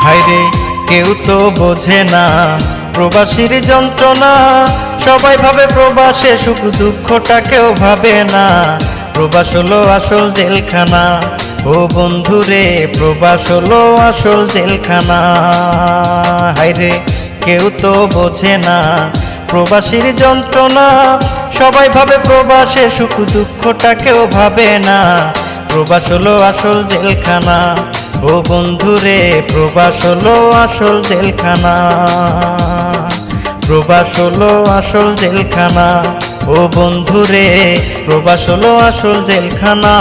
হায়রে কেউ তো বোঝে না প্রবাসীর যন্ত্রণা, সবাই ভাবে প্রবাসে সুখ দুঃখটা কেউ ভাবে না। প্রবাস হলো আসল জেলখানা, ও বন্ধুরে প্রবাস হলো আসল জেলখানা। হায়রে কেউ তো বোঝে না প্রবাসীর যন্ত্রণা, সবাই ভাবে প্রবাসে সুখ দুঃখটা কেউ ভাবে না। প্রবাস হলো আসল জেলখানা, ও বন্ধুরে প্রবাস হলো আসল জেলখানা। প্রবাস হলো আসল জেলখানা, ও বন্ধুরে প্রবাস হলো আসল জেলখানা।